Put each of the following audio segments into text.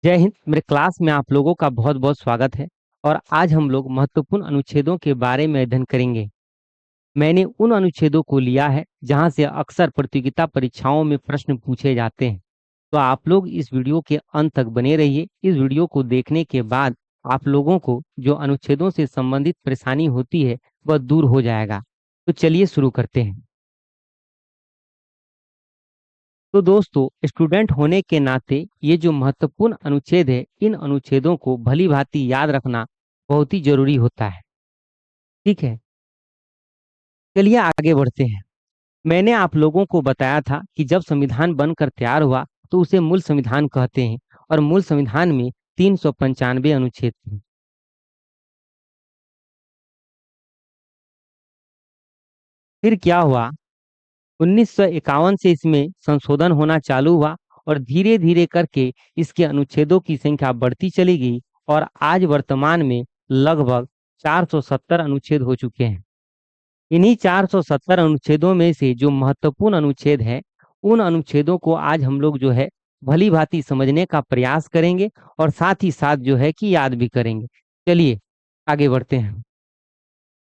जय हिंद। मेरे क्लास में आप लोगों का बहुत बहुत स्वागत है। और आज हम लोग महत्वपूर्ण अनुच्छेदों के बारे में अध्ययन करेंगे। मैंने उन अनुच्छेदों को लिया है जहां से अक्सर प्रतियोगिता परीक्षाओं में प्रश्न पूछे जाते हैं। तो आप लोग इस वीडियो के अंत तक बने रहिए। इस वीडियो को देखने के बाद आप लोगों को जो अनुच्छेदों से संबंधित परेशानी होती है वह दूर हो जाएगा। तो चलिए शुरू करते हैं। तो दोस्तों, स्टूडेंट होने के नाते ये जो महत्वपूर्ण अनुच्छेद है, इन अनुच्छेदों को भली भांति याद रखना बहुत ही जरूरी होता है। ठीक है, चलिए आगे बढ़ते हैं। मैंने आप लोगों को बताया था कि जब संविधान बनकर तैयार हुआ तो उसे मूल संविधान कहते हैं। और मूल संविधान में 395 अनुच्छेद थे। फिर क्या हुआ, 1951 से इसमें संशोधन होना चालू हुआ और धीरे धीरे करके इसके अनुच्छेदों की संख्या बढ़ती चली गई। और आज वर्तमान में लगभग 470 अनुच्छेद हो चुके हैं। इन्हीं 470 अनुच्छेदों में से जो महत्वपूर्ण अनुच्छेद है, उन अनुच्छेदों को आज हम लोग जो है भली भांति समझने का प्रयास करेंगे और साथ ही साथ जो है कि याद भी करेंगे। चलिए आगे बढ़ते हैं।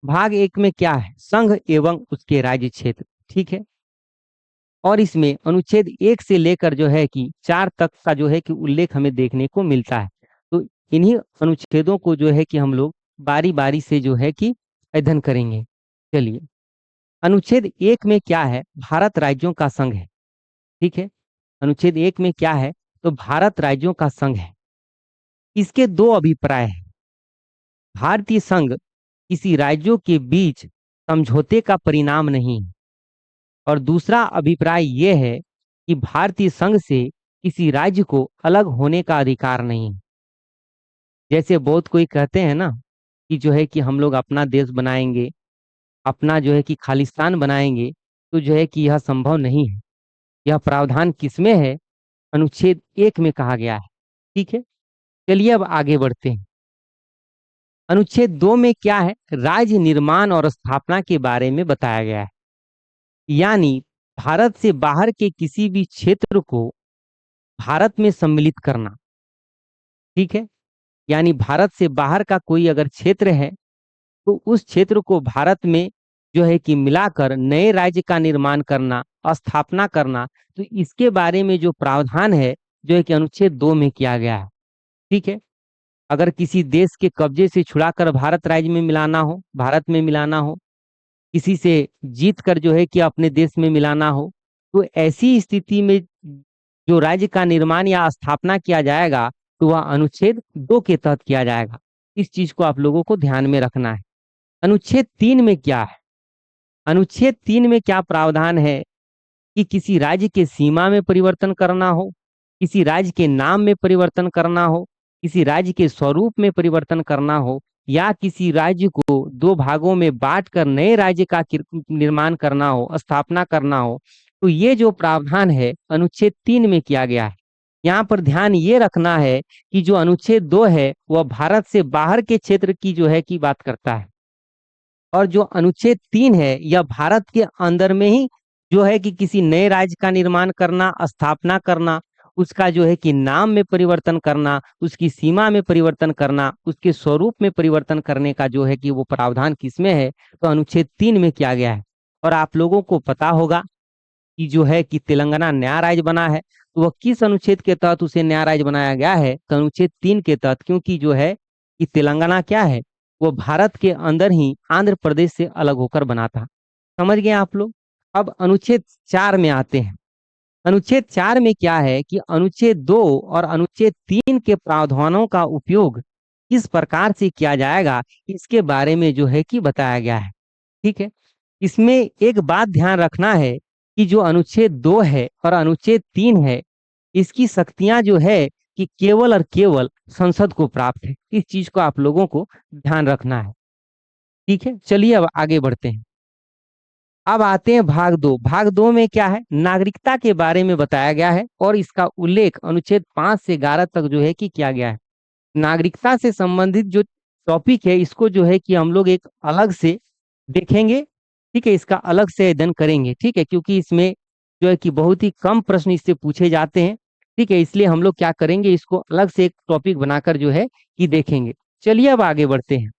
भाग एक में क्या है, संघ एवं उसके राज्य क्षेत्र। ठीक है, और इसमें अनुच्छेद 1 से लेकर जो है कि 4 तक का जो है कि उल्लेख हमें देखने को मिलता है। तो इन्हीं अनुच्छेदों को जो है कि हम लोग बारी बारी से जो है कि अध्ययन करेंगे। चलिए, अनुच्छेद 1 में क्या है, भारत राज्यों का संघ है। ठीक है, अनुच्छेद 1 में क्या है, तो भारत राज्यों का संघ है। इसके दो अभिप्राय हैं। भारतीय संघ किसी राज्यों के बीच समझौते का परिणाम नहीं है। और दूसरा अभिप्राय यह है कि भारतीय संघ से किसी राज्य को अलग होने का अधिकार नहीं है। जैसे बहुत कोई कहते हैं ना कि जो है कि हम लोग अपना देश बनाएंगे, अपना जो है कि खालिस्तान बनाएंगे, तो जो है कि यह संभव नहीं है। यह प्रावधान किसमें है, अनुच्छेद 1 में कहा गया है। ठीक है, चलिए अब आगे बढ़ते हैं। अनुच्छेद 2 में क्या है, राज्य निर्माण और स्थापना के बारे में बताया गया है। यानी भारत से बाहर के किसी भी क्षेत्र को भारत में सम्मिलित करना। ठीक है, यानी भारत से बाहर का कोई अगर क्षेत्र है तो उस क्षेत्र को भारत में जो है कि मिलाकर नए राज्य का निर्माण करना, स्थापना करना। तो इसके बारे में जो प्रावधान है जो है कि अनुच्छेद 2 में किया गया है। ठीक है, अगर किसी देश के कब्जे से छुड़ाकर भारत राज्य में मिलाना हो, भारत में मिलाना हो, किसी से जीत कर जो है कि अपने देश में मिलाना हो, तो ऐसी स्थिति में जो राज्य का निर्माण या स्थापना किया जाएगा तो वह अनुच्छेद 2 के तहत किया जाएगा। इस चीज को आप लोगों को ध्यान में रखना है। अनुच्छेद 3 में क्या है, अनुच्छेद 3 में क्या प्रावधान है कि किसी राज्य के सीमा में परिवर्तन करना हो, किसी राज्य के नाम में परिवर्तन करना हो, किसी राज्य के स्वरूप में परिवर्तन करना हो, या किसी राज्य को दो भागों में बांटकर नए राज्य का निर्माण करना हो, स्थापना करना हो, तो ये जो प्रावधान है अनुच्छेद 3 में किया गया है। यहाँ पर ध्यान ये रखना है कि जो अनुच्छेद 2 है वह भारत से बाहर के क्षेत्र की जो है की बात करता है। और जो अनुच्छेद 3 है यह भारत के अंदर में ही जो है कि किसी नए राज्य का निर्माण करना, स्थापना करना, उसका जो है कि नाम में परिवर्तन करना, उसकी सीमा में परिवर्तन करना, उसके स्वरूप में परिवर्तन करने का जो है कि वो प्रावधान किसमें है, तो अनुच्छेद 3 में किया गया है। और आप लोगों को पता होगा कि जो है कि तेलंगाना नया राज्य बना है, तो वह किस अनुच्छेद के तहत उसे नया राज्य बनाया गया है, तो अनुच्छेद 3 के तहत। क्योंकि जो है कि तेलंगाना क्या है, वो भारत के अंदर ही आंध्र प्रदेश से अलग होकर बना था। समझ गए आप लोग। अब अनुच्छेद 4 में आते हैं। अनुच्छेद 4 में क्या है कि अनुच्छेद 2 और अनुच्छेद 3 के प्रावधानों का उपयोग किस प्रकार से किया जाएगा, इसके बारे में जो है कि बताया गया है। ठीक है, इसमें एक बात ध्यान रखना है कि जो अनुच्छेद 2 है और अनुच्छेद 3 है, इसकी शक्तियां जो है कि केवल और केवल संसद को प्राप्त है। इस चीज को आप लोगों को ध्यान रखना है। ठीक है, चलिए अब आगे बढ़ते हैं। अब आते हैं भाग 2। भाग 2 में क्या है, नागरिकता के बारे में बताया गया है और इसका उल्लेख अनुच्छेद 5 से 11 तक जो है कि किया गया है। नागरिकता से संबंधित जो टॉपिक है इसको जो है कि हम लोग एक अलग से देखेंगे। ठीक है, इसका अलग से अध्ययन करेंगे। ठीक है, क्योंकि इसमें जो है कि बहुत ही कम प्रश्न इससे पूछे जाते हैं। ठीक है, इसलिए हम लोग क्या करेंगे, इसको अलग से एक टॉपिक बनाकर जो है कि देखेंगे। चलिए अब आगे बढ़ते हैं।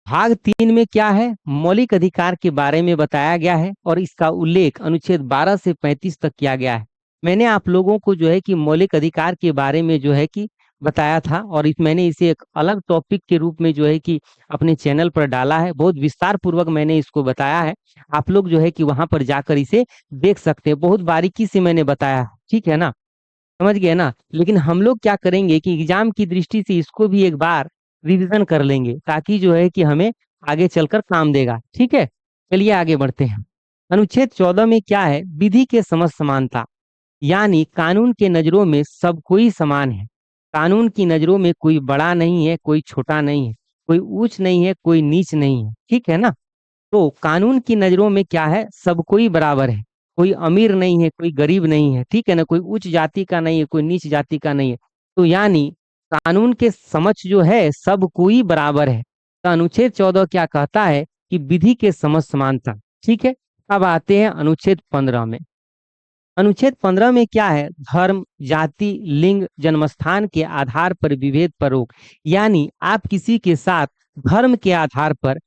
भाग 3 में क्या है, मौलिक अधिकार के बारे में बताया गया है और इसका उल्लेख अनुच्छेद 12 से 35 तक किया गया है। मैंने आप लोगों को जो है कि मौलिक अधिकार के बारे में जो है कि बताया था, और मैंने इसे एक अलग टॉपिक के रूप में जो है कि अपने चैनल पर डाला है। बहुत विस्तार पूर्वक मैंने इसको बताया है। आप लोग जो है कि वहां पर जाकर इसे देख सकते हैं, बहुत बारीकी से मैंने बताया है, ठीक है ना, समझ गए ना। लेकिन हम लोग क्या करेंगे कि एग्जाम की दृष्टि से इसको भी एक बार रिवीजन कर लेंगे, ताकि जो है कि हमें आगे चलकर काम देगा, ठीक है। चलिए आगे बढ़ते हैं। अनुच्छेद 14 में क्या है, विधि के समक्ष समानता, यानी कानून के नजरों में सब कोई समान है। कानून की नजरों में कोई बड़ा नहीं है, कोई छोटा नहीं है, कोई ऊंच नहीं है, कोई नीच नहीं है, ठीक है ना। तो कानून की नजरों में क्या है, सब कोई बराबर है। कोई अमीर नहीं है, कोई गरीब नहीं है, ठीक है ना, कोई उच्च जाति का नहीं है, कोई नीच जाति का नहीं है। तो यानी कानून के समक्ष जो है सब कोई बराबर है। तो अनुच्छेद 14 क्या कहता है कि विधि के समक्ष समानता, ठीक है। अब आते हैं अनुच्छेद 15 में। अनुच्छेद 15 में क्या है, धर्म, जाति, लिंग, जन्मस्थान के आधार पर विभेद पर रोक, यानी आप किसी के साथ धर्म के आधार पर,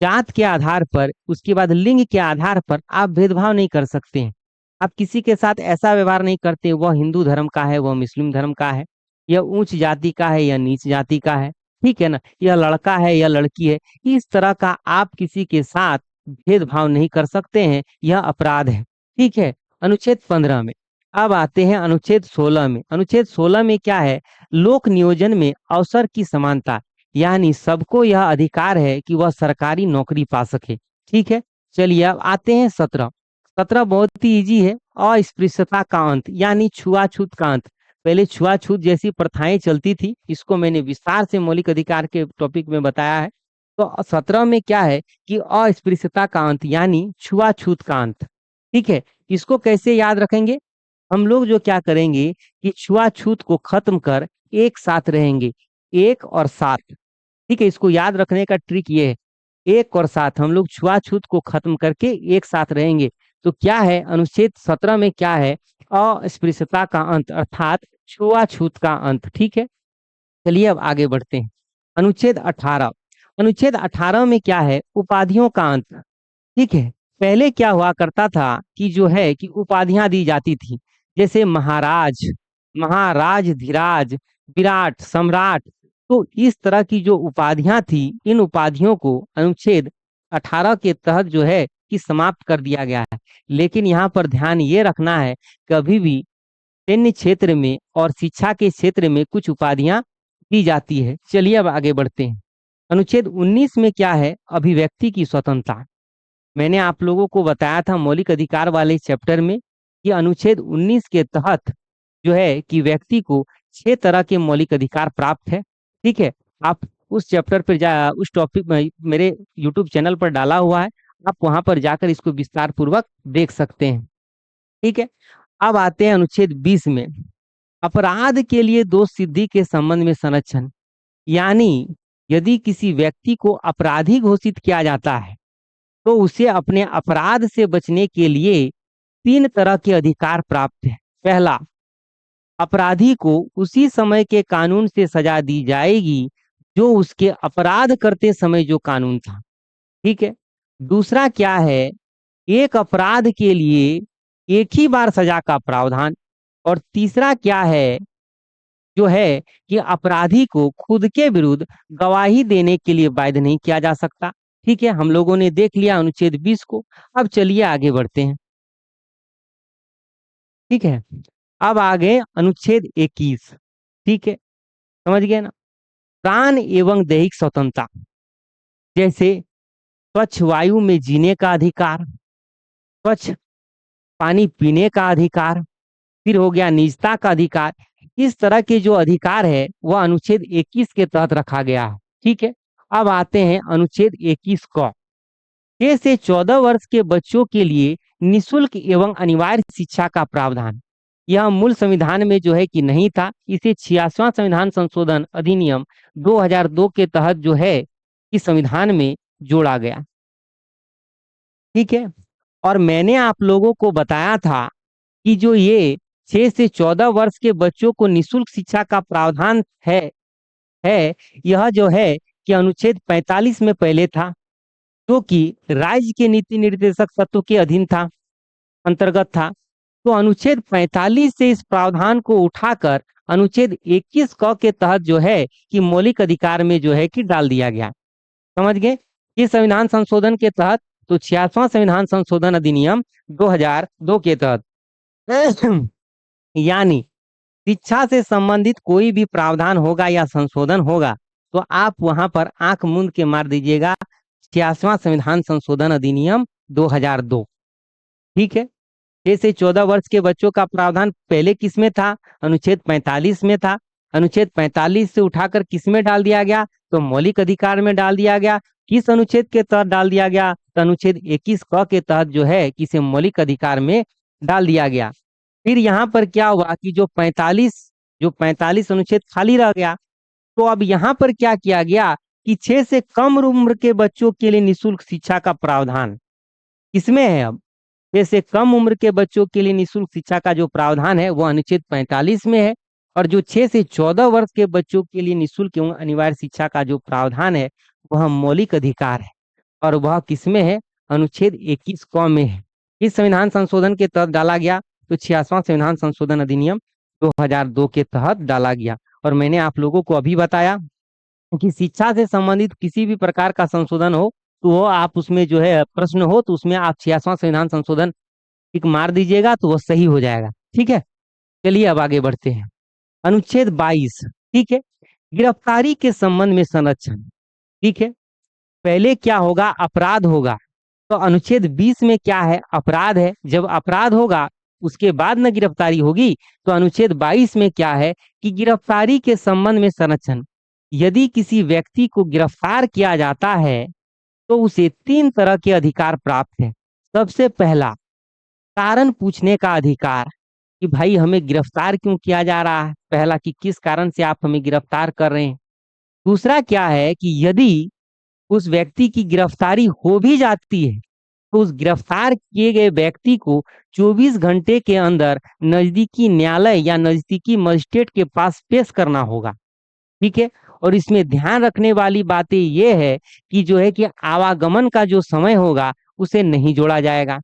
जात के आधार पर, उसके बाद लिंग के आधार पर आप भेदभाव नहीं कर सकते हैं। आप किसी के साथ ऐसा व्यवहार नहीं करते, वह हिंदू धर्म का है, वह मुस्लिम धर्म का है, यह उच्च जाति का है या नीच जाति का है, ठीक है ना, यह लड़का है या लड़की है। इस तरह का आप किसी के साथ भेदभाव नहीं कर सकते हैं, यह अपराध है, ठीक है। अनुच्छेद 15 में। अब आते हैं अनुच्छेद 16 में। अनुच्छेद 16 में क्या है, लोक नियोजन में अवसर की समानता, यानी सबको यह अधिकार है कि वह सरकारी नौकरी पा सके, ठीक है। चलिए अब आते हैं 17। 17 बहुत ही इजी है, अस्पृश्यता का अंत, यानी छुआछूत का अंत। पहले छुआछूत जैसी प्रथाएं चलती थी, इसको मैंने विस्तार से मौलिक अधिकार के टॉपिक में बताया है। तो 17 में क्या है कि अस्पृश्यता का अंत, यानी छुआछूत का अंत, ठीक है। इसको कैसे याद रखेंगे, हम लोग जो क्या करेंगे कि छुआछूत को खत्म कर एक साथ रहेंगे, एक और साथ, ठीक है। इसको याद रखने का ट्रिक ये है, एक और साथ, हम लोग छुआछूत को खत्म करके एक साथ रहेंगे। तो क्या है, अनुच्छेद 17 में क्या है, अस्पृश्यता का अंत अर्थात छुआछूत का अंत, ठीक है। चलिए अब आगे बढ़ते हैं। अनुच्छेद 18। अनुच्छेद 18 में क्या है, उपाधियों का अंत, ठीक है। पहले क्या हुआ करता था कि जो है कि उपाधियां दी जाती थी, जैसे महाराज, महाराज धीराज, विराट, सम्राट। तो इस तरह की जो उपाधियां थी, इन उपाधियों को अनुच्छेद 18 के तहत जो है कि समाप्त कर दिया गया है। लेकिन यहाँ पर ध्यान ये रखना है, कभी भी सैन्य क्षेत्र में और शिक्षा के क्षेत्र में कुछ उपाधियां दी जाती है। चलिए अब आगे बढ़ते हैं। अनुच्छेद 19 में क्या है, अभिव्यक्ति की स्वतंत्रता। मैंने आप लोगों को बताया था मौलिक अधिकार वाले चैप्टर में कि अनुच्छेद 19 के तहत जो है कि व्यक्ति को 6 तरह के मौलिक अधिकार प्राप्त है, ठीक है। आप उस चैप्टर पर जा, उस टॉपिक में मेरे यूट्यूब चैनल पर डाला हुआ है, आप वहां पर जाकर इसको विस्तार पूर्वक देख सकते हैं, ठीक है। अब आते हैं अनुच्छेद 20 में, अपराध के लिए दोष सिद्धि के संबंध में संरक्षण, यानी यदि किसी व्यक्ति को अपराधी घोषित किया जाता है तो उसे अपने अपराध से बचने के लिए 3 तरह के अधिकार प्राप्त है। पहला, अपराधी को उसी समय के कानून से सजा दी जाएगी जो उसके अपराध करते समय जो कानून था, ठीक है। दूसरा क्या है, एक अपराध के लिए एक ही बार सजा का प्रावधान। और तीसरा क्या है, जो है कि अपराधी को खुद के विरुद्ध गवाही देने के लिए बाध्य नहीं किया जा सकता, ठीक है। हम लोगों ने देख लिया अनुच्छेद 20 को। अब चलिए आगे बढ़ते हैं, ठीक है। अब आ गए अनुच्छेद 21, ठीक है, समझ गए ना। प्राण एवं दैहिक स्वतंत्रता, जैसे स्वच्छ वायु में जीने का अधिकार, स्वच्छ पानी पीने का अधिकार, फिर हो गया निजता का अधिकार। इस तरह के जो अधिकार है वह अनुच्छेद 21 के तहत रखा गया है, ठीक है। अब आते हैं अनुच्छेद 21 क। 6 से 14 वर्ष के बच्चों के लिए निशुल्क एवं अनिवार्य शिक्षा का प्रावधान, यह मूल संविधान में जो है कि नहीं था, इसे 86वां संविधान संशोधन अधिनियम 2002 के तहत जो है कि संविधान में जोड़ा गया, ठीक है। और मैंने आप लोगों को बताया था कि जो ये 6 से 14 वर्ष के बच्चों को निःशुल्क शिक्षा का प्रावधान है यह जो है कि अनुच्छेद 45 में पहले था, जो कि राज्य के नीति निर्देशक तत्व के अधीन था, अंतर्गत था। तो अनुच्छेद 45 से इस प्रावधान को उठाकर अनुच्छेद 21 क के तहत जो है कि मौलिक अधिकार में जो है कि डाल दिया गया। समझ गए? इस संविधान संशोधन के तहत, तो 66वां संविधान संशोधन अधिनियम 2002 के तहत यानी शिक्षा से संबंधित कोई भी प्रावधान होगा या संशोधन होगा, तो आप वहां पर आंख मूंद के मार दीजिएगा 66वां संविधान संशोधन अधिनियम 2002। ठीक है। 6 से 14 वर्ष के बच्चों का प्रावधान पहले किस में था? अनुच्छेद 45 में था। अनुच्छेद 45 से उठाकर किस में डाल दिया गया? तो मौलिक अधिकार में डाल दिया गया। किस अनुच्छेद के तहत डाल दिया गया? तो अनुच्छेद 21 क के तहत जो है किसे मौलिक अधिकार में डाल दिया गया। फिर यहाँ पर क्या हुआ कि जो 45 अनुच्छेद खाली रह गया, तो अब यहाँ पर क्या किया गया कि 6 से कम उम्र के बच्चों के लिए निःशुल्क शिक्षा का प्रावधान किसमें है? अब 6 से कम उम्र के बच्चों के लिए निःशुल्क शिक्षा का जो प्रावधान है वो अनुच्छेद 45 में है, और जो 6 से 14 वर्ष के बच्चों के लिए निःशुल्क एवं अनिवार्य शिक्षा का जो प्रावधान है वह मौलिक अधिकार है, और वह किसमें है? अनुच्छेद 21 क में है। इस संविधान संशोधन के तहत डाला गया, तो 66वां संविधान संशोधन अधिनियम 2002 के तहत डाला गया। और मैंने आप लोगों को अभी बताया कि शिक्षा से संबंधित किसी भी प्रकार का संशोधन हो, तो वो आप उसमें जो है प्रश्न हो तो उसमें आप 66वां संविधान संशोधन टिक मार दीजिएगा तो वो सही हो जाएगा। ठीक है। चलिए अब आगे बढ़ते हैं। अनुच्छेद 22। ठीक है। गिरफ्तारी के संबंध में संरक्षण। ठीक है। पहले क्या होगा? अपराध होगा। तो अनुच्छेद 20 में क्या है? अपराध है। जब अपराध होगा उसके बाद न गिरफ्तारी होगी, तो अनुच्छेद 22 में क्या है कि गिरफ्तारी के संबंध में संरक्षण। यदि किसी व्यक्ति को गिरफ्तार किया जाता है तो उसे 3 तरह के अधिकार प्राप्त है। सबसे पहला, कारण पूछने का अधिकार, कि भाई हमें गिरफ्तार क्यों किया जा रहा है, पहला कि किस कारण से आप हमें गिरफ्तार कर रहे हैं। दूसरा क्या है कि यदि उस व्यक्ति की गिरफ्तारी हो भी जाती है तो उस गिरफ्तार किए गए व्यक्ति को 24 घंटे के अंदर नजदीकी न्यायालय या नजदीकी मजिस्ट्रेट के पास पेश करना होगा। ठीक है। और इसमें ध्यान रखने वाली बातें ये है कि जो है कि आवागमन का जो समय होगा उसे नहीं जोड़ा जाएगा।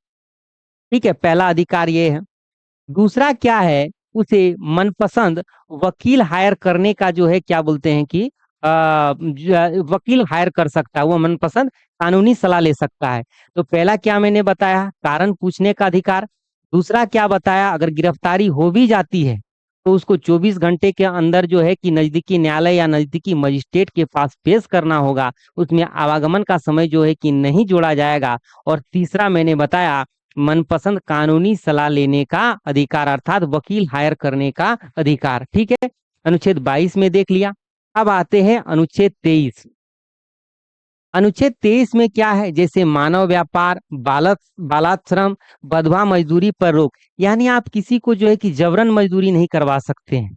ठीक है। पहला अधिकार ये है। दूसरा क्या है, उसे मनपसंद वकील हायर करने का जो है क्या बोलते हैं कि वकील हायर कर सकता है, वो मनपसंद कानूनी सलाह ले सकता है। तो पहला क्या मैंने बताया? कारण पूछने का अधिकार। दूसरा क्या बताया? अगर गिरफ्तारी हो भी जाती है तो उसको 24 घंटे के अंदर जो है कि नजदीकी न्यायालय या नजदीकी मजिस्ट्रेट के पास पेश करना होगा, उसमें आवागमन का समय जो है कि नहीं जोड़ा जाएगा। और तीसरा मैंने बताया मनपसंद कानूनी सलाह लेने का अधिकार, अर्थात वकील हायर करने का अधिकार। ठीक है। अनुच्छेद 22 में देख लिया। अब आते हैं अनुच्छेद 23। अनुच्छेद 23 में क्या है? जैसे मानव व्यापार, बालाश्रम, बंधुआ मजदूरी पर रोक, यानी आप किसी को जो है कि जबरन मजदूरी नहीं करवा सकते हैं।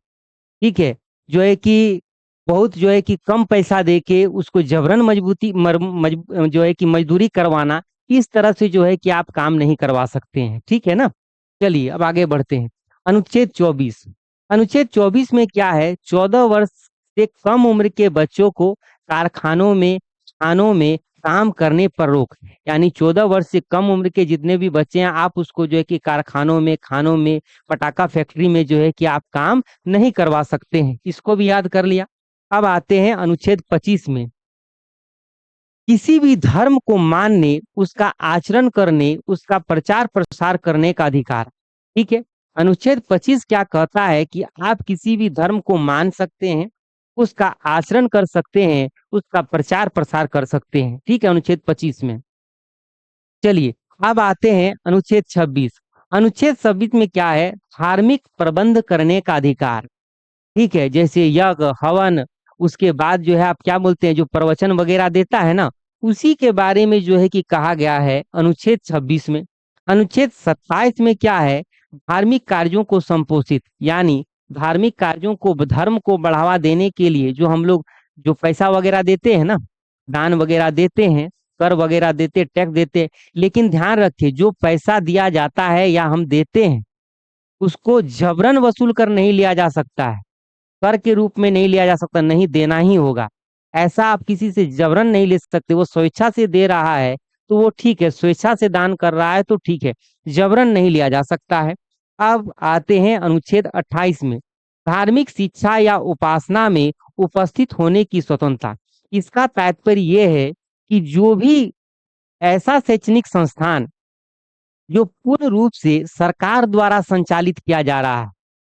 ठीक है। जो है कि बहुत जो है कि कम पैसा देके उसको जबरन जो है कि मजदूरी करवाना, इस तरह से जो है कि आप काम नहीं करवा सकते हैं। ठीक है ना। चलिए अब आगे बढ़ते हैं। अनुच्छेद 24। अनुच्छेद 24 में क्या है? 14 वर्ष से कम उम्र के बच्चों को कारखानों में, खानों में काम करने पर रोक, यानी 14 वर्ष से कम उम्र के जितने भी बच्चे हैं आप उसको जो है कि कारखानों में, खानों में, पटाखा फैक्ट्री में जो है कि आप काम नहीं करवा सकते हैं। इसको भी याद कर लिया। अब आते हैं अनुच्छेद 25 में। किसी भी धर्म को मानने, उसका आचरण करने, उसका प्रचार प्रसार करने का अधिकार। ठीक है। अनुच्छेद 25 क्या कहता है कि आप किसी भी धर्म को मान सकते हैं, उसका आचरण कर सकते हैं, उसका प्रचार प्रसार कर सकते हैं। ठीक है। अनुच्छेद 25 में। चलिए अब आते हैं अनुच्छेद 26। अनुच्छेद 26 में क्या है? धार्मिक प्रबंध करने का अधिकार। ठीक है। जैसे यज्ञ, हवन, उसके बाद जो है आप क्या बोलते हैं, जो प्रवचन वगैरह देता है ना, उसी के बारे में जो है कि कहा गया है अनुच्छेद 26 में। अनुच्छेद 27 में क्या है? धार्मिक कार्यों को संपोषित, यानी धार्मिक कार्यों को, धर्म को बढ़ावा देने के लिए जो हम लोग जो पैसा वगैरह देते हैं ना, दान वगैरह देते हैं, कर वगैरह देते, टैक्स देते, लेकिन ध्यान रखिए जो पैसा दिया जाता है या हम देते हैं उसको जबरन वसूल कर नहीं लिया जा सकता है, कर के रूप में नहीं लिया जा सकता, नहीं देना ही होगा। ऐसा आप किसी से जबरन नहीं ले सकते। वो स्वेच्छा से दे रहा है तो वो ठीक है, स्वेच्छा से दान कर रहा है तो ठीक है, जबरन नहीं लिया जा सकता है। अब आते हैं अनुच्छेद 28 में, धार्मिक शिक्षा या उपासना में उपस्थित होने की स्वतंत्रता। इसका तात्पर्य ये है कि जो भी ऐसा शैक्षणिक संस्थान जो पूर्ण रूप से सरकार द्वारा संचालित किया जा रहा है,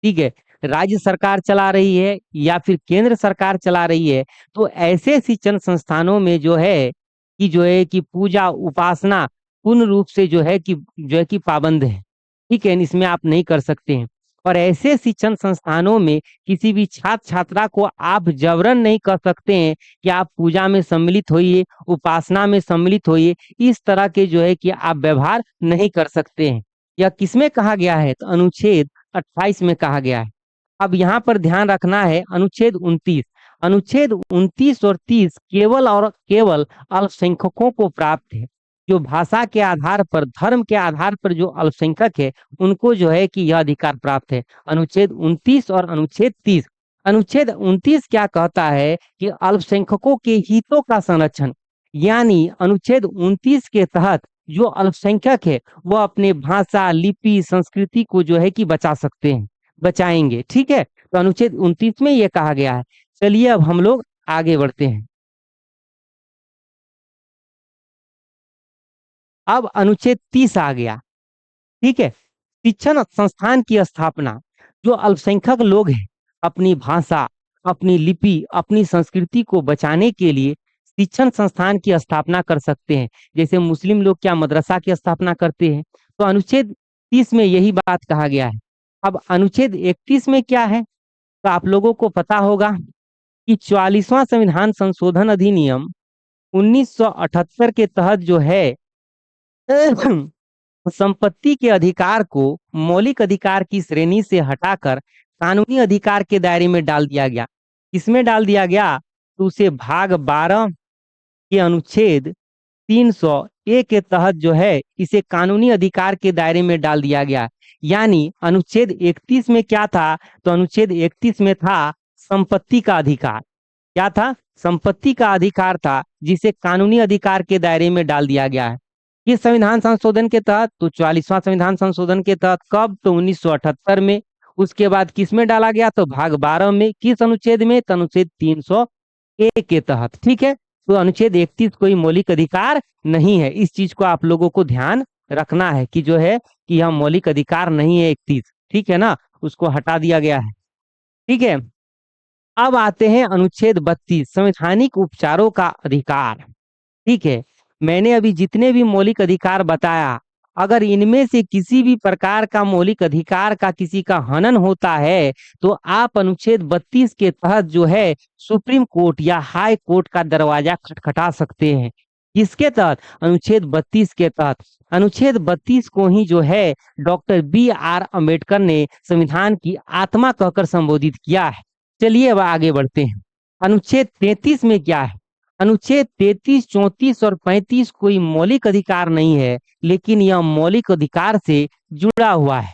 ठीक है, राज्य सरकार चला रही है या फिर केंद्र सरकार चला रही है, तो ऐसे शिक्षण संस्थानों में जो है कि पूजा उपासना पूर्ण रूप से जो है कि पाबंद है, ठीक है, इसमें आप नहीं कर सकते हैं। और ऐसे शिक्षण संस्थानों में किसी भी छात्र छात्रा को आप जबरन नहीं कर सकते हैं कि आप पूजा में सम्मिलित होइए, उपासना में सम्मिलित होइए, इस तरह के जो है कि आप व्यवहार नहीं कर सकते हैं। यह किसमें कहा गया है? तो अनुच्छेद 28 में कहा गया है। अब यहाँ पर ध्यान रखना है अनुच्छेद 29। अनुच्छेद 29 और 30 केवल और केवल अल्पसंख्यकों को प्राप्त है। जो भाषा के आधार पर, धर्म के आधार पर जो अल्पसंख्यक है, उनको जो है कि यह अधिकार प्राप्त है। अनुच्छेद 29 और अनुच्छेद 30। अनुच्छेद 29 क्या कहता है कि अल्पसंख्यकों के हितों का संरक्षण, यानी अनुच्छेद 29 के तहत जो अल्पसंख्यक है वह अपने भाषा, लिपि, संस्कृति को जो है कि बचा सकते हैं, बचाएंगे, ठीक है। तो अनुच्छेद 29 में यह कहा गया है। चलिए अब हम लोग आगे बढ़ते हैं। अब अनुच्छेद 30 आ गया, ठीक है। शिक्षण संस्थान की स्थापना, जो अल्पसंख्यक लोग हैं अपनी भाषा, अपनी लिपि, अपनी संस्कृति को बचाने के लिए शिक्षण संस्थान की स्थापना कर सकते हैं। जैसे मुस्लिम लोग क्या मदरसा की स्थापना करते हैं, तो अनुच्छेद 30 में यही बात कहा गया है। अब अनुच्छेद 31 में क्या है, तो आप लोगों को पता होगा कि 44वां संविधान संशोधन अधिनियम 1978 के तहत जो है संपत्ति के अधिकार को मौलिक अधिकार की श्रेणी से हटाकर कानूनी अधिकार के दायरे में डाल दिया गया। इसमें डाल दिया गया, तो उसे भाग 12 के अनुच्छेद 301 के तहत जो है इसे कानूनी अधिकार के दायरे में डाल दिया गया। यानी अनुच्छेद 31 में क्या था, तो अनुच्छेद 31 में था संपत्ति का अधिकार। क्या था? संपत्ति का अधिकार था, जिसे कानूनी अधिकार के दायरे में डाल दिया गया है। किस संविधान संशोधन के तहत? तो 44वां संविधान संशोधन के तहत। कब? तो 1978 में। उसके बाद किस में डाला गया? तो भाग 12 में। किस अनुच्छेद में? तो अनुच्छेद 301 के तहत, ठीक है। तो अनुच्छेद 31 कोई मौलिक अधिकार नहीं है। इस चीज को आप लोगों को ध्यान रखना है कि जो है कि यह मौलिक अधिकार नहीं है 31, ठीक है ना, उसको हटा दिया गया है, ठीक है। अब आते हैं अनुच्छेद 32, संवैधानिक उपचारों का अधिकार, ठीक है। मैंने अभी जितने भी मौलिक अधिकार बताया, अगर इनमें से किसी भी प्रकार का मौलिक अधिकार का किसी का हनन होता है, तो आप अनुच्छेद 32 के तहत जो है सुप्रीम कोर्ट या हाई कोर्ट का दरवाजा खटखटा सकते हैं। इसके तहत अनुच्छेद 32 के तहत, अनुच्छेद 32 को ही जो है डॉक्टर BR अम्बेडकर ने संविधान की आत्मा कहकर संबोधित किया है। चलिए अब आगे बढ़ते हैं। अनुच्छेद 33 में क्या है? अनुच्छेद 33, 34 और 35 कोई मौलिक अधिकार नहीं है, लेकिन यह मौलिक अधिकार से जुड़ा हुआ है,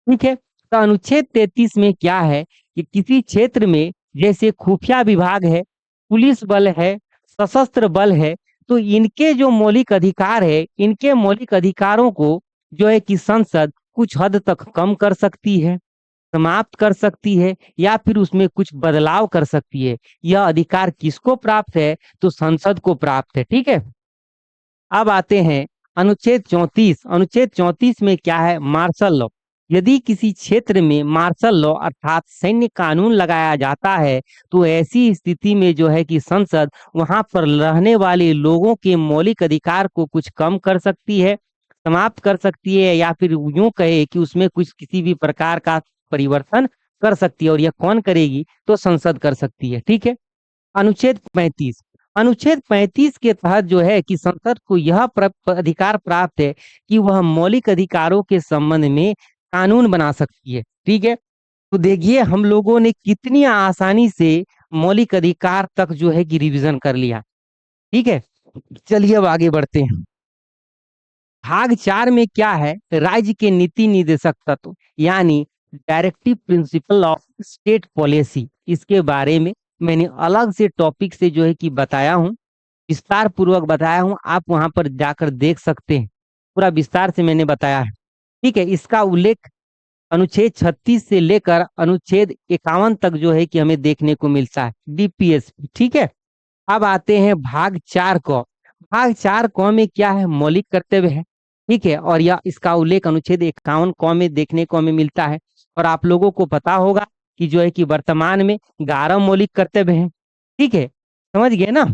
ठीक है। तो अनुच्छेद 33 में क्या है कि किसी क्षेत्र में जैसे खुफिया विभाग है, पुलिस बल है, सशस्त्र बल है, तो इनके जो मौलिक अधिकार है, इनके मौलिक अधिकारों को जो है कि संसद कुछ हद तक कम कर सकती है, समाप्त कर सकती है, या फिर उसमें कुछ बदलाव कर सकती है। यह अधिकार किसको प्राप्त है? तो संसद को प्राप्त है, ठीक है। अब आते हैं अनुच्छेद 34। अनुच्छेद 34 में क्या है? Martial law. यदि किसी क्षेत्र में मार्शल लॉ अर्थात सैन्य कानून लगाया जाता है, तो ऐसी स्थिति में जो है कि संसद वहां पर रहने वाले लोगों के मौलिक अधिकार को कुछ कम कर सकती है, समाप्त कर सकती है, या फिर यूं कहे कि उसमें कुछ किसी भी प्रकार का परिवर्तन कर सकती है। और यह कौन करेगी? तो संसद कर सकती है, ठीक है। अनुच्छेद 35। अनुच्छेद 35 के तहत जो है कि संसद को यह अधिकार प्राप्त है कि वह मौलिक अधिकारों के संबंध में कानून बना सकती है, ठीक है। तो देखिए हम लोगों ने कितनी आसानी से मौलिक अधिकार तक जो है कि रिवीजन कर लिया, ठीक है। चलिए अब आगे बढ़ते हैं। भाग 4 में क्या है? राज्य के नीति निर्देशक तत्व, यानी directive principle of state policy, इसके बारे में मैंने अलग से टॉपिक से जो है कि बताया हूँ, विस्तार पूर्वक बताया हूँ। आप वहां पर जाकर देख सकते हैं, पूरा विस्तार से मैंने बताया है। ठीक है, इसका उल्लेख अनुच्छेद 36 से लेकर अनुच्छेद 51 तक जो है कि हमें देखने को मिलता है, डीपीएसपी। ठीक है, अब आते हैं भाग 4 को। भाग 4 क में क्या है, मौलिक कर्तव्य है। ठीक है, और यह इसका उल्लेख अनुच्छेद 51 क में देखने को हमें मिलता है। और आप लोगों को पता होगा कि जो है कि वर्तमान में 11 मौलिक कर्तव्य हैं। ठीक है, समझ गए ना।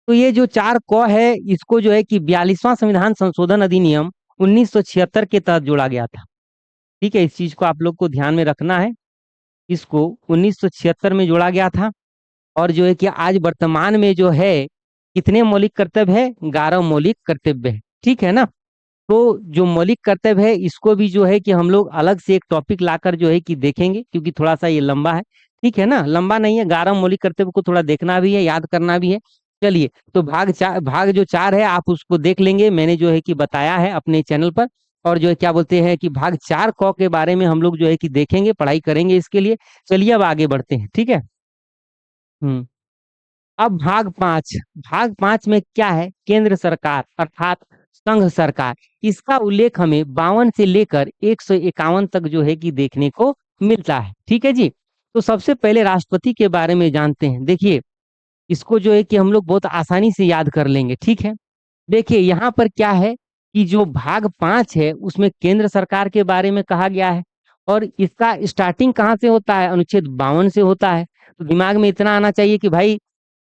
तो ये जो 4 क है, इसको जो है कि 42वां संविधान संशोधन अधिनियम 1976 के तहत जोड़ा गया था। ठीक है, इस चीज को आप लोग को ध्यान में रखना है। इसको 1976 में जोड़ा गया था। और जो है कि आज वर्तमान में जो है कितने मौलिक कर्तव्य है, 11 मौलिक कर्तव्य है। ठीक है ना। तो जो मौलिक कर्तव्य है, इसको भी जो है कि हम लोग अलग से एक टॉपिक लाकर जो है कि देखेंगे, क्योंकि थोड़ा सा ये लंबा है। ठीक है ना, लंबा नहीं है, 11 मौलिक कर्तव्य को थोड़ा देखना भी है, याद करना भी है। चलिए, तो भाग जो 4 है, आप उसको देख लेंगे, मैंने जो है कि बताया है अपने चैनल पर। और जो है क्या बोलते हैं कि भाग 4 क के बारे में हम लोग जो है कि देखेंगे, पढ़ाई करेंगे इसके लिए। चलिए अब आगे बढ़ते हैं। ठीक है। हम्म अब भाग 5 में क्या है, केंद्र सरकार अर्थात संघ सरकार। इसका उल्लेख हमें 52 से लेकर 151 तक जो है कि देखने को मिलता है। ठीक है जी। तो सबसे पहले राष्ट्रपति के बारे में जानते हैं। देखिए, इसको जो है कि हम लोग बहुत आसानी से याद कर लेंगे। ठीक है, देखिए यहाँ पर क्या है कि जो भाग 5 है, उसमें केंद्र सरकार के बारे में कहा गया है। और इसका स्टार्टिंग कहाँ से होता है, अनुच्छेद 52 से होता है। तो दिमाग में इतना आना चाहिए कि भाई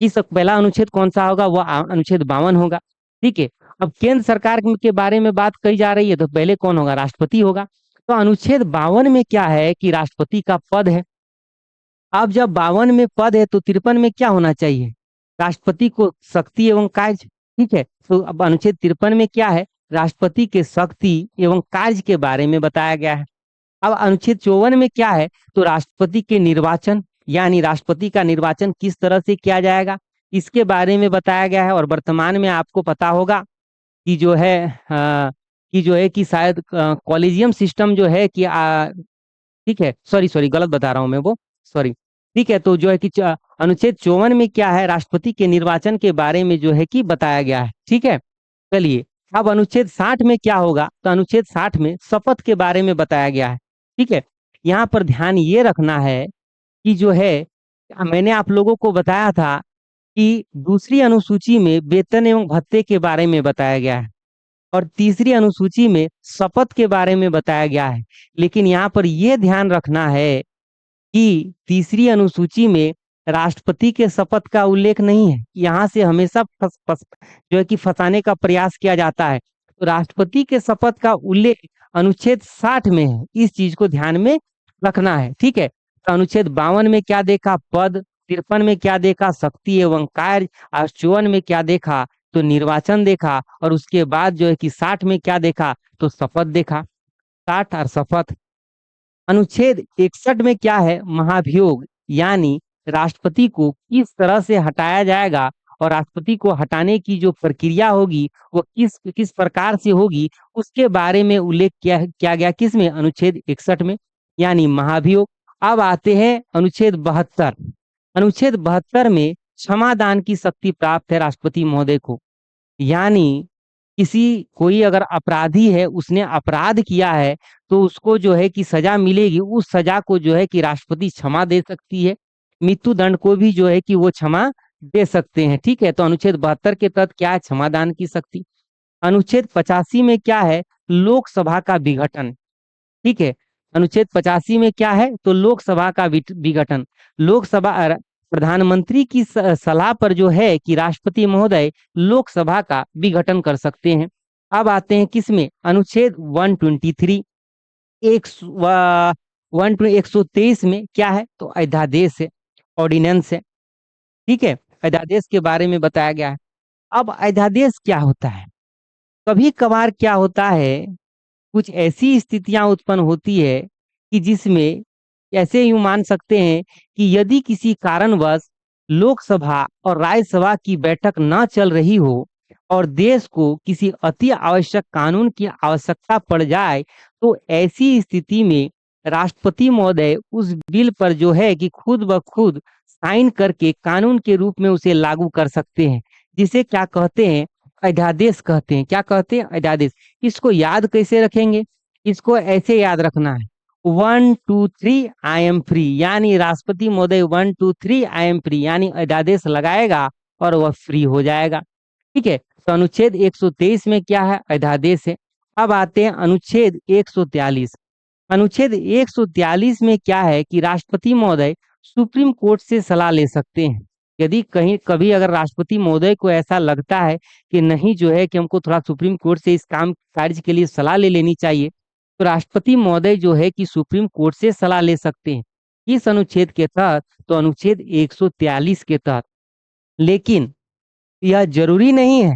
इस पहला अनुच्छेद कौन सा होगा, वो अनुच्छेद 52 होगा। ठीक है, अब केंद्र सरकार के बारे में बात कही जा रही है, तो पहले कौन होगा, राष्ट्रपति होगा। तो अनुच्छेद 52 में क्या है कि राष्ट्रपति का पद है। अब जब 52 में पद है, तो 53 में क्या होना चाहिए, राष्ट्रपति को शक्ति एवं कार्य। ठीक है, तो अब अनुच्छेद 53 में क्या है, राष्ट्रपति के शक्ति एवं कार्य के बारे में बताया गया है। अब अनुच्छेद 54 में क्या है, तो राष्ट्रपति के निर्वाचन, यानी राष्ट्रपति का निर्वाचन किस तरह से किया जाएगा, इसके बारे में बताया गया है। और वर्तमान में आपको पता होगा कि जो है कि शायद कॉलेजियम सिस्टम जो है कि ठीक है, सॉरी सॉरी गलत बता रहा हूं मैं वो, सॉरी। ठीक है, तो जो है कि अनुच्छेद 54 में क्या है, राष्ट्रपति के निर्वाचन के बारे में जो है कि बताया गया है। ठीक है, चलिए अब अनुच्छेद 60 में क्या होगा, तो अनुच्छेद 60 में शपथ के बारे में बताया गया है। ठीक है, यहाँ पर ध्यान ये रखना है कि जो है मैंने आप लोगों को बताया था कि दूसरी अनुसूची में वेतन एवं भत्ते के बारे में बताया गया है, और तीसरी अनुसूची में शपथ के बारे में बताया गया है। लेकिन यहाँ पर यह ध्यान रखना है कि तीसरी अनुसूची में राष्ट्रपति के शपथ का उल्लेख नहीं है। यहाँ से हमेशा जो है कि फंसाने का प्रयास किया जाता है। तो राष्ट्रपति के शपथ का उल्लेख अनुच्छेद 60 में है, इस चीज को ध्यान में रखना है। ठीक है, तो अनुच्छेद 52 में क्या देखा, पद। 53 में क्या देखा, शक्ति एवं कार्य। और 54 में क्या देखा, तो निर्वाचन देखा। और उसके बाद जो है कि 60 में क्या देखा, तो शपथ देखा। 60 और शपथ। अनुच्छेद 61 में क्या है, महाभियोग, यानी राष्ट्रपति को किस तरह से हटाया जाएगा और राष्ट्रपति को हटाने की जो प्रक्रिया होगी वो किस किस प्रकार से होगी, उसके बारे में उल्लेख किया गया, किसमें, अनुच्छेद 61 में, यानी महाभियोग। अब आते हैं अनुच्छेद 72। अनुच्छेद 72 में क्षमादान की शक्ति प्राप्त है राष्ट्रपति महोदय को। यानी कोई अगर अपराधी है, उसने अपराध किया है, तो उसको जो है कि सजा मिलेगी, उस सजा को जो है कि राष्ट्रपति क्षमा दे सकती है। मृत्यु दंड को भी जो है कि वो क्षमा दे सकते हैं। ठीक है, तो अनुच्छेद 72 के तहत क्या है, क्षमादान की शक्ति। अनुच्छेद 85 में क्या है, लोकसभा का विघटन। ठीक है, अनुच्छेद 85 में क्या है, तो लोकसभा का विघटन। लोकसभा प्रधानमंत्री की सलाह पर जो है कि राष्ट्रपति महोदय लोकसभा का विघटन कर सकते हैं। अब आते हैं किसमें, अनुच्छेद 123। एक 123 में क्या है, तो अध्यादेश है, ऑर्डिनेंस है। ठीक है, अध्यादेश के बारे में बताया गया है। अब अध्यादेश क्या होता है, कभी कभार क्या होता है, कुछ ऐसी स्थितियां उत्पन्न होती है कि जिसमें ऐसे यूं मान सकते हैं कि यदि किसी कारणवश लोकसभा और राज्यसभा की बैठक न चल रही हो और देश को किसी अति आवश्यक कानून की आवश्यकता पड़ जाए, तो ऐसी स्थिति में राष्ट्रपति महोदय उस बिल पर जो है कि खुद ब खुद साइन करके कानून के रूप में उसे लागू कर सकते हैं, जिसे क्या कहते हैं, अध्यादेश कहते हैं। क्या कहते हैं? अध्यादेश। इसको याद कैसे रखेंगे? इसको ऐसे याद रखना है, 1 2 3 आई एम फ्री, यानी राष्ट्रपति महोदय 1 2 3 आई एम फ्री यानी अध्यादेश लगाएगा और वह फ्री हो जाएगा। ठीक है, तो अनुच्छेद 123 में क्या है? अध्यादेश है। अब आते हैं अनुच्छेद 143। अनुच्छेद 143 में क्या है कि राष्ट्रपति महोदय सुप्रीम कोर्ट से सलाह ले सकते हैं। यदि कहीं कभी अगर राष्ट्रपति महोदय को ऐसा लगता है कि नहीं जो है कि हमको थोड़ा सुप्रीम कोर्ट से इस काम कार्य के लिए सलाह ले लेनी चाहिए, तो राष्ट्रपति महोदय जो है कि सुप्रीम कोर्ट से सलाह ले सकते हैं। इस अनुच्छेद के तहत, तो अनुच्छेद 143 के तहत। लेकिन यह जरूरी नहीं है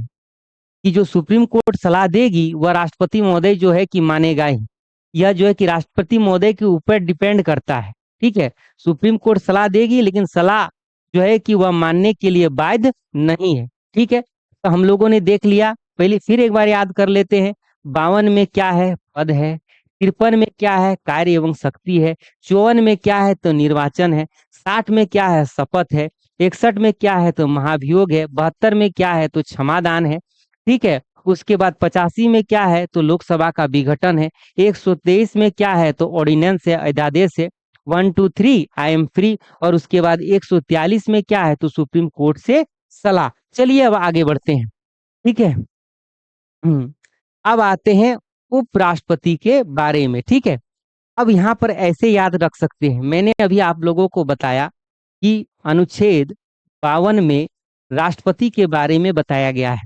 कि जो सुप्रीम कोर्ट सलाह देगी वह राष्ट्रपति महोदय जो है कि मानेगा ही। यह जो है कि राष्ट्रपति महोदय के ऊपर डिपेंड करता है। ठीक है, सुप्रीम कोर्ट सलाह देगी लेकिन सलाह जो है कि वह मानने के लिए बाध्य नहीं है। ठीक है, तो हम लोगों ने देख लिया। पहले फिर एक बार याद कर लेते हैं। 52 में क्या है? पद है। 53 में क्या है? कार्य एवं शक्ति है। 54 में क्या है? तो निर्वाचन है। 60 में क्या है? शपथ है। 61 में क्या है? तो महाभियोग है। 72 में क्या है? तो क्षमादान है। ठीक है, उसके बाद 85 में क्या है? तो लोकसभा का विघटन है। 123 में क्या है? तो ऑर्डिनेंस है, अध्यादेश है। 1 2 3 आई एम फ्री। और उसके बाद 143 में क्या है? तो सुप्रीम कोर्ट से सलाह। चलिए अब आगे बढ़ते हैं। ठीक है, अब आते हैं उपराष्ट्रपति के बारे में। ठीक है, अब यहाँ पर ऐसे याद रख सकते हैं, मैंने अभी आप लोगों को बताया कि अनुच्छेद 52 में राष्ट्रपति के बारे में बताया गया है।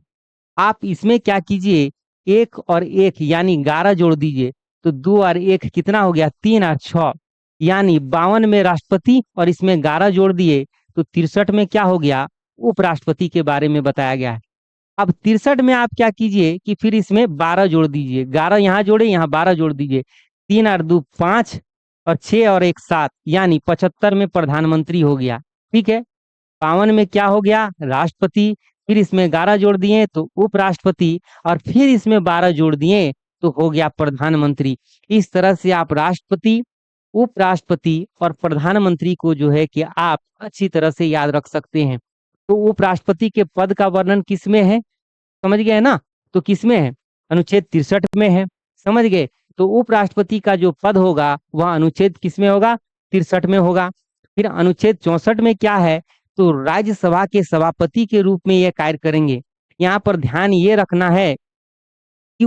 आप इसमें क्या कीजिए, 1 और 1 यानी 11 जोड़ दीजिए, तो 2 और 1 कितना हो गया? 3 और 6, यानी 52 में राष्ट्रपति और इसमें 11 जोड़ दिए तो 63 में क्या हो गया? उपराष्ट्रपति के बारे में बताया गया है। अब 63 में आप क्या कीजिए कि फिर इसमें 12 जोड़ दीजिए, 11 यहाँ जोड़े, यहाँ 12 जोड़ दीजिए, 3 और 2 5 और 6 और 1 7, यानी 75 में प्रधानमंत्री हो गया। ठीक है, 52 में क्या हो गया? राष्ट्रपति, फिर इसमें 11 जोड़ दिए तो उपराष्ट्रपति, और फिर इसमें 12 जोड़ दिए तो हो गया प्रधानमंत्री। इस तरह से आप राष्ट्रपति, उपराष्ट्रपति और प्रधानमंत्री को जो है कि आप अच्छी तरह से याद रख सकते हैं। तो उपराष्ट्रपति के पद का वर्णन किसमें है? समझ गए ना? तो किसमें है? अनुच्छेद 63 में है। समझ गए? तो उपराष्ट्रपति का जो पद होगा वह अनुच्छेद किसमें होगा? 63 में होगा। फिर अनुच्छेद 64 में क्या है? तो राज्यसभा के सभापति के रूप में यह कार्य करेंगे। यहाँ पर ध्यान ये रखना है कि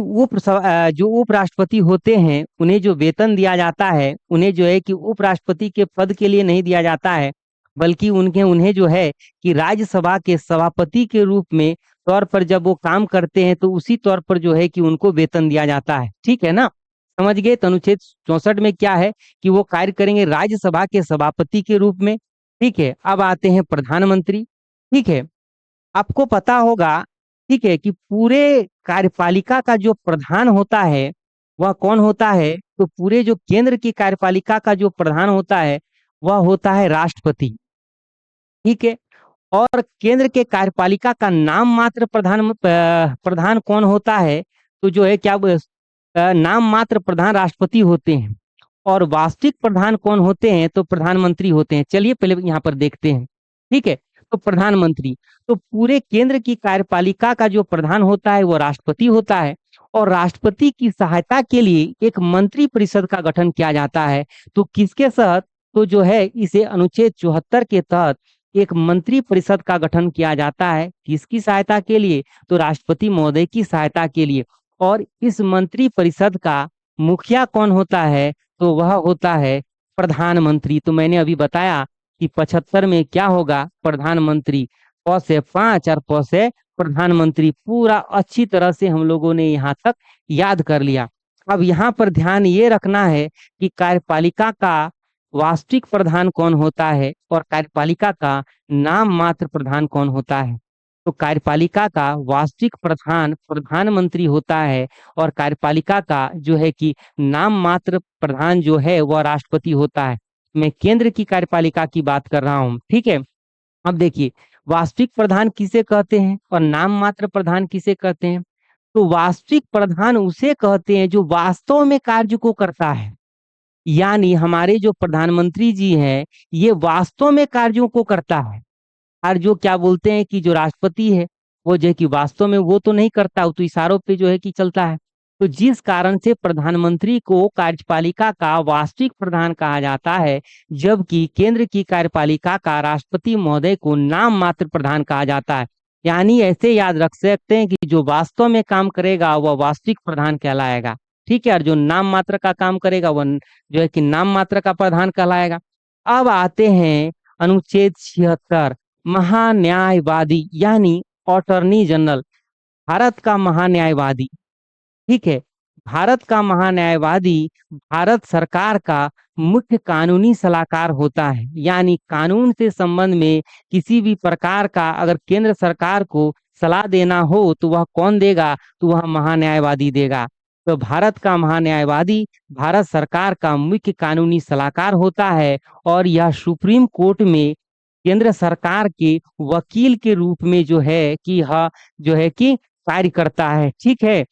जो उपराष्ट्रपति होते हैं उन्हें जो वेतन दिया जाता है, उन्हें जो है कि उपराष्ट्रपति के पद के लिए नहीं दिया जाता है, बल्कि उन्हें जो है कि राज्यसभा के सभापति के रूप में तौर पर जब वो काम करते हैं तो उसी तौर पर जो है कि उनको वेतन दिया जाता है। ठीक है ना? समझ गए? तो अनुच्छेद 64 में क्या है कि वो कार्य करेंगे राज्यसभा के सभापति के रूप में। ठीक है, अब आते हैं प्रधानमंत्री। ठीक है, आपको पता होगा, ठीक है, कि पूरे कार्यपालिका का जो प्रधान होता है वह कौन होता है? तो पूरे जो केंद्र की कार्यपालिका का जो प्रधान होता है वह होता है राष्ट्रपति। ठीक है, और केंद्र के कार्यपालिका का नाम मात्र प्रधान कौन होता है? तो जो है क्या नाम मात्र प्रधान राष्ट्रपति होते हैं। और वास्तविक प्रधान कौन होते हैं? तो प्रधानमंत्री होते हैं। चलिए पहले यहाँ पर देखते हैं। ठीक है, तो प्रधानमंत्री, तो पूरे केंद्र की कार्यपालिका का जो प्रधान होता है वो राष्ट्रपति होता है। और राष्ट्रपति की सहायता के लिए एक मंत्री परिषद का गठन किया जाता है। तो किसके तहत? तो जो है इसे अनुच्छेद 74 के तहत एक मंत्री परिषद का गठन किया जाता है। किसकी सहायता के लिए? तो राष्ट्रपति महोदय की सहायता के लिए। और इस मंत्री परिषद का मुखिया कौन होता है? तो वह होता है प्रधानमंत्री। तो मैंने अभी बताया कि 75 में क्या होगा? प्रधानमंत्री। प से 5 और प से प्रधानमंत्री, पूरा अच्छी तरह से हम लोगों ने यहाँ तक याद कर लिया। अब यहाँ पर ध्यान ये रखना है कि कार्यपालिका का वास्तविक प्रधान कौन होता है और कार्यपालिका का नाम मात्र प्रधान कौन होता है। तो कार्यपालिका का वास्तविक प्रधान प्रधानमंत्री होता है और कार्यपालिका का जो है कि नाम मात्र प्रधान जो है वह राष्ट्रपति होता है। मैं केंद्र की कार्यपालिका की बात कर रहा हूँ। ठीक है, अब देखिए वास्तविक प्रधान किसे कहते हैं और नाम मात्र प्रधान किसे कहते हैं? तो वास्तविक प्रधान उसे कहते हैं जो वास्तव में कार्य को करता है। यानी हमारे जो प्रधानमंत्री जी हैं, ये वास्तव में कार्यों को करता है। और जो क्या बोलते हैं कि जो राष्ट्रपति है, वो जो है कि वास्तव में वो तो नहीं करता, वो तो इशारों पे जो है कि चलता है। तो जिस कारण से प्रधानमंत्री को कार्यपालिका का वास्तविक प्रधान कहा जाता है, जबकि केंद्र की कार्यपालिका का राष्ट्रपति महोदय को नाम मात्र प्रधान कहा जाता है। यानी ऐसे याद रख सकते हैं कि जो वास्तव में काम करेगा वह वास्तविक प्रधान कहलाएगा। ठीक है, और जो नाम मात्र का काम करेगा वह जो है कि नाम मात्र का प्रधान कहलाएगा। अब आते हैं अनुच्छेद 76, महान्यायवादी यानी अटॉर्नी जनरल, भारत का महान्यायवादी। ठीक है, भारत का महान्यायवादी भारत सरकार का मुख्य कानूनी सलाहकार होता है। यानी कानून से संबंध में किसी भी प्रकार का अगर केंद्र सरकार को सलाह देना हो तो वह कौन देगा, तो वह महान्यायवादी देगा। तो भारत का महान्यायवादी भारत सरकार का मुख्य कानूनी सलाहकार होता है, और यह सुप्रीम कोर्ट में केंद्र सरकार के वकील के रूप में जो है कि यह जो है कि कार्य करता है। ठीक है,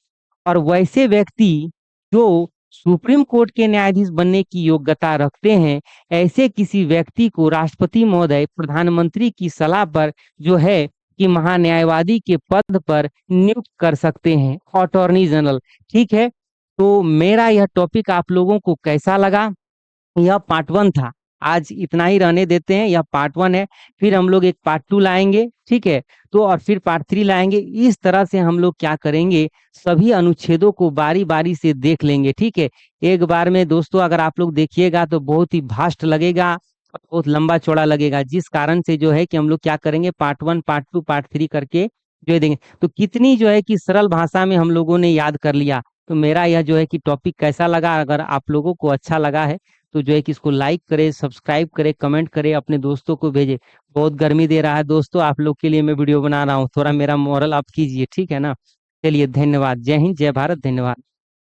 और वैसे व्यक्ति जो सुप्रीम कोर्ट के न्यायाधीश बनने की योग्यता रखते हैं, ऐसे किसी व्यक्ति को राष्ट्रपति महोदय प्रधानमंत्री की सलाह पर जो है कि महान्यायवादी के पद पर नियुक्त कर सकते हैं, अटॉर्नी जनरल। ठीक है, तो मेरा यह टॉपिक आप लोगों को कैसा लगा? यह पार्ट 1 था। आज इतना ही रहने देते हैं, यह पार्ट 1 है। फिर हम लोग एक पार्ट 2 लाएंगे, ठीक है, तो और फिर पार्ट 3 लाएंगे। इस तरह से हम लोग क्या करेंगे, सभी अनुच्छेदों को बारी बारी से देख लेंगे। ठीक है, एक बार में दोस्तों अगर आप लोग देखिएगा तो बहुत ही भास्ट लगेगा, बहुत लंबा चौड़ा लगेगा, जिस कारण से जो है कि हम लोग क्या करेंगे, पार्ट 1 पार्ट 2 पार्ट 3 करके जो है देंगे। तो कितनी जो है कि सरल भाषा में हम लोगों ने याद कर लिया। तो मेरा यह जो है कि टॉपिक कैसा लगा, अगर आप लोगों को अच्छा लगा है तो जो है कि इसको लाइक करे, सब्सक्राइब करे, कमेंट करे, अपने दोस्तों को भेजे। बहुत गर्मी दे रहा है दोस्तों, आप लोग के लिए मैं वीडियो बना रहा हूँ, थोड़ा मेरा मोरल अप कीजिए, ठीक है ना। चलिए, धन्यवाद। जय हिंद, जय भारत, धन्यवाद।